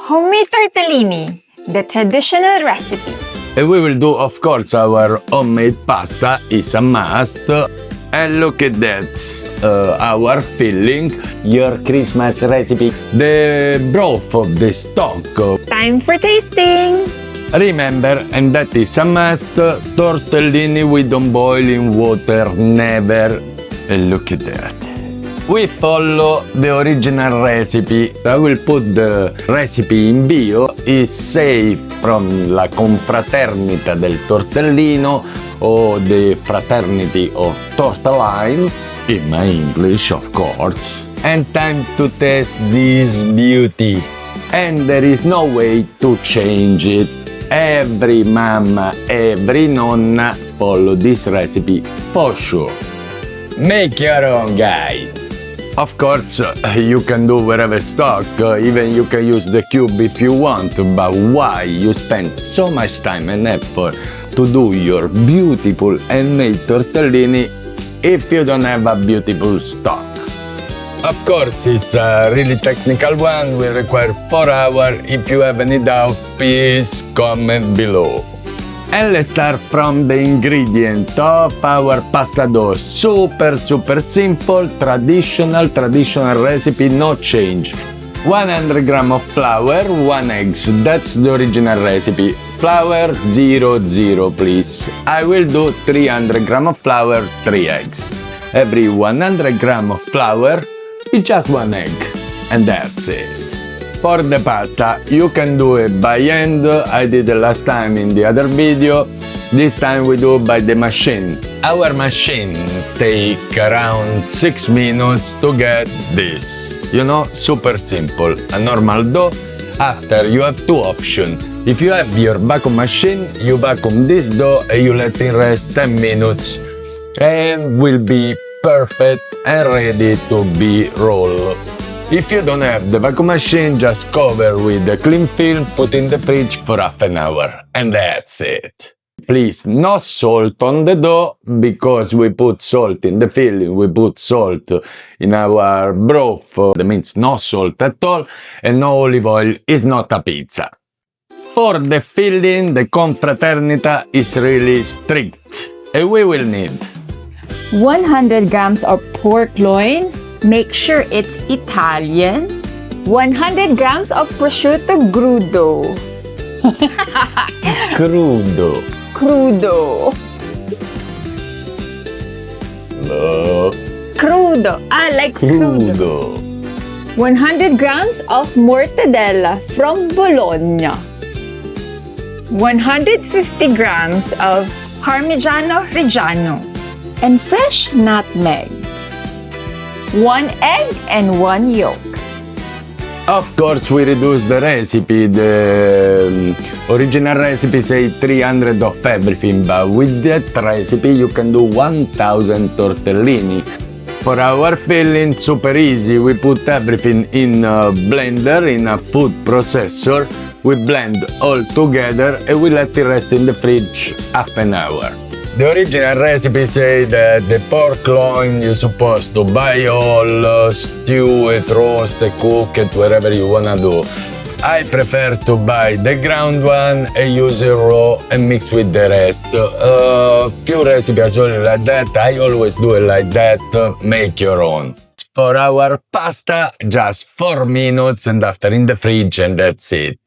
Homemade tortellini, the traditional recipe. And we will do, of course, our homemade pasta is a must. And look at that, our filling, your Christmas recipe, the broth of the stock. Time for tasting! Remember, and that is a must, tortellini we don't boil in water, never. And look at that. We follow the original recipe. I will put the recipe in bio. It's safe from la confraternita del tortellino or the fraternity of tortellini, in my English, of course. And time to taste this beauty. And there is no way to change it. Every mamma, every nonna follow this recipe for sure. Make your own, guys. Of course, you can do wherever stock, even you can use the cube if you want, but why you spend so much time and effort to do your beautiful handmade tortellini if you don't have a beautiful stock? Of course, it's a really technical one, will require 4 hours. If you have any doubt, please comment below. And let's start from the ingredient of our pasta dough. Super simple, traditional recipe, no change. 100 grams of flour, 1 egg, that's the original recipe. Flour 0 please. I will do 300 grams of flour, 3 eggs. Every 100 grams of flour is just 1 egg, and that's it. For the pasta, you can do it by hand. I did it last time in the other video. This time we do by the machine. Our machine take around 6 minutes to get this. You know, super simple. A normal dough. After you have 2 options. If you have your vacuum machine, you vacuum this dough and you let it rest 10 minutes. And will be perfect and ready to be rolled. If you don't have the vacuum machine, just cover with a cling film, put in the fridge for half an hour, and that's it. Please, no salt on the dough, because we put salt in the filling, we put salt in our broth, that means no salt at all, and no olive oil is not a pizza. For the filling, the confraternita is really strict, and we will need 100 grams of pork loin. Make sure it's Italian. 100 grams of prosciutto crudo. crudo. Crudo. Crudo. I like crudo. 100 grams of mortadella from Bologna. 150 grams of Parmigiano Reggiano. And fresh nutmegs. 1 egg and 1 yolk. Of course, we reduce the recipe. The original recipe say 300 of everything, but with that recipe you can do 1000 tortellini. For our filling, super easy. We put everything in a blender, in a food processor. We blend all together and we let it rest in the fridge half an hour. The original recipe say that the pork loin you're supposed to buy all, stew it, roast it, cook it, whatever you wanna do. I prefer to buy the ground one and use it raw and mix with the rest. Few recipes only like that, I always do it like that, make your own. For our pasta, just 4 minutes and after in the fridge and that's it.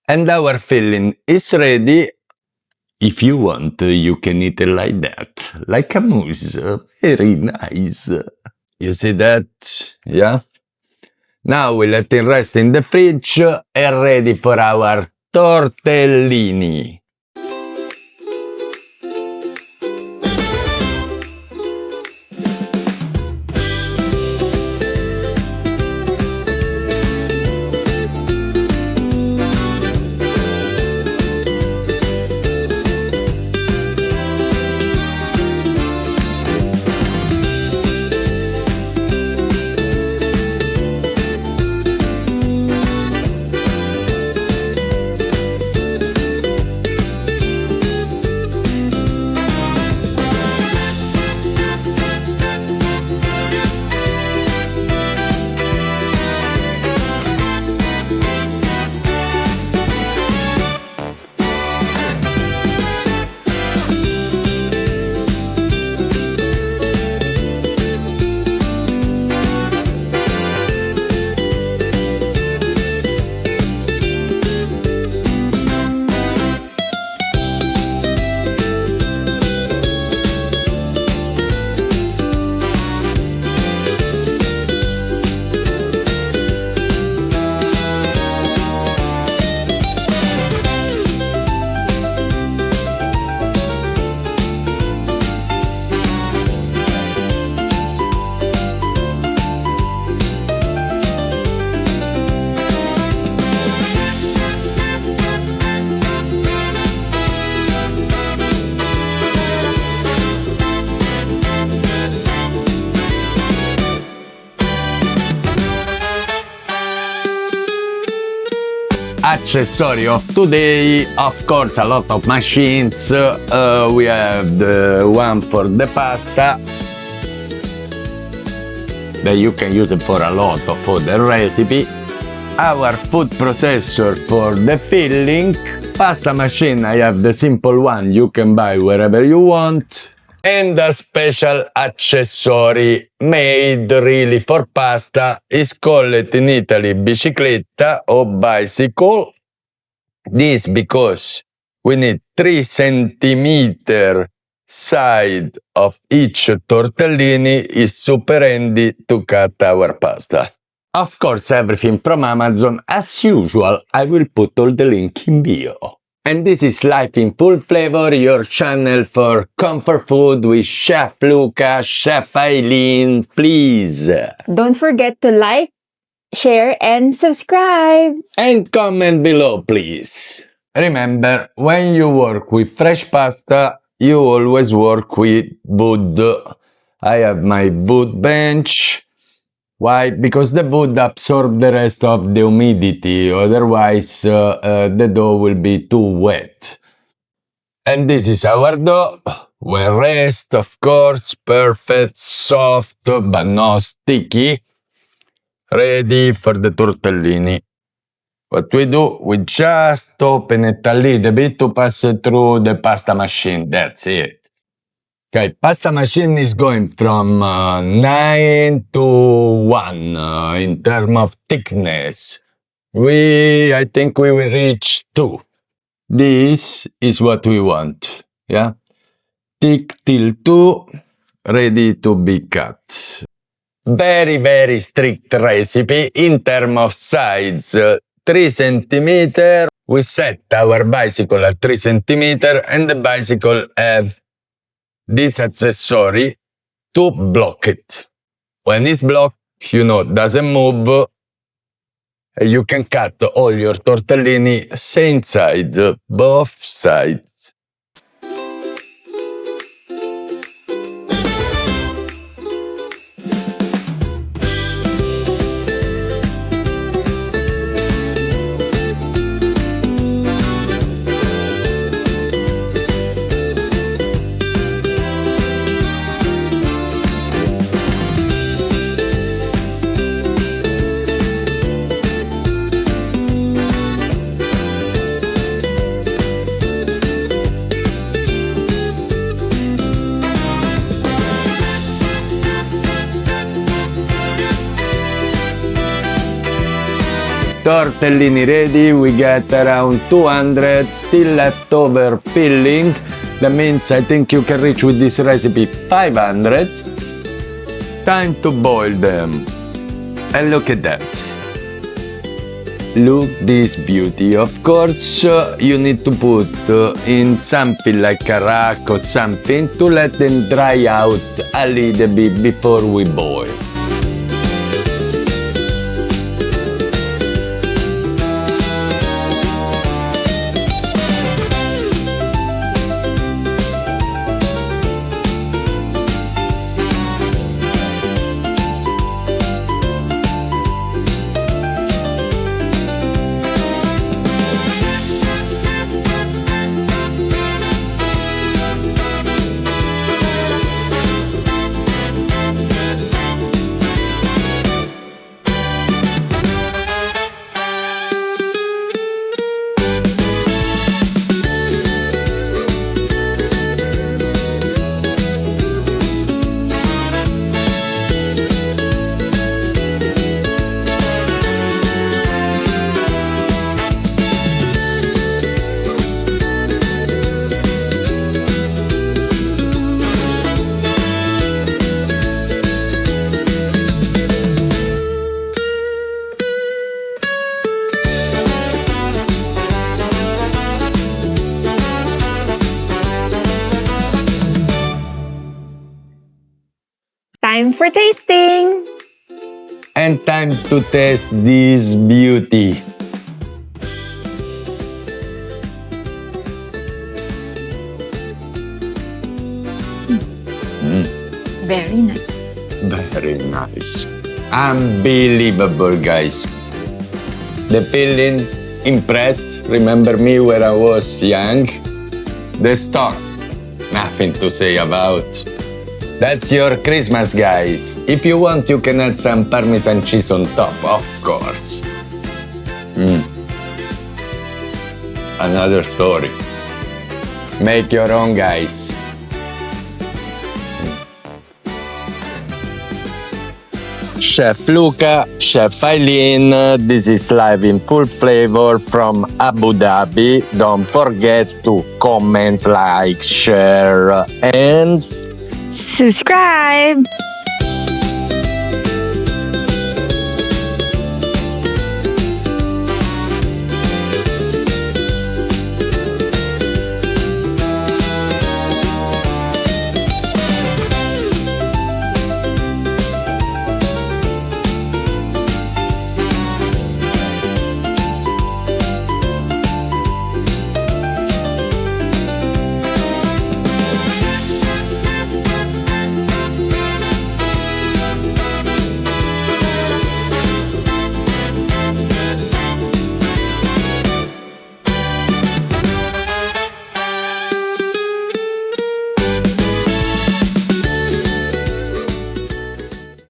And our filling is ready. If you want, you can eat it like that, like a mousse. Very nice. You see that? Yeah? Now we let it rest in the fridge and ready for our tortellini. accessory of today, of course, a lot of machines. We have the one for the pasta that you can use it for a lot of other recipe. Our food processor for the filling. Pasta machine, I have the simple one you can buy wherever you want. And a special accessory made really for pasta is called in Italy bicicletta or bicycle. This because we need 3 centimeter side of each tortellini is super handy to cut our pasta. Of course, everything from Amazon. As usual, I will put all the link in bio. And this is Life in Full Flavor, your channel for comfort food with Chef Luca, Chef Eileen. Please. Don't forget to like, share, and subscribe. And comment below, please. Remember, when you work with fresh pasta, you always work with wood. I have my wood bench. Why? Because the wood absorbs the rest of the humidity, otherwise the dough will be too wet. And this is our dough. Well, rest, of course, perfect, soft, but not sticky. Ready for the tortellini. What we do, we just open it a little bit to pass it through the pasta machine. That's it. Okay, pasta machine is going from 9 to 1 in terms of thickness. I think we will reach 2. This is what we want, yeah? Thick till 2, ready to be cut. Very, very strict recipe in terms of size. 3 centimeter. We set our bicycle at 3 centimeter and the bicycle have this accessory to block it. When it's blocked, doesn't move, you can cut all your tortellini same side, both sides. Tortellini ready, we get around 200, still leftover filling. That means I think you can reach with this recipe 500. Time to boil them. And look at that. Look this beauty. Of course, you need to put in something like a rack or something to let them dry out a little bit before we boil. Time for tasting! And time to taste this beauty. Very nice. Very nice. Unbelievable, guys. The filling Impressed? Remember me when I was young? The store. Nothing to say about. That's your Christmas, guys. If you want, you can add some Parmesan cheese on top, of course. Another story. Make your own, guys. Chef Luca, Chef Eileen, this is live in full flavor from Abu Dhabi. Don't forget to comment, like, share, and Subscribe!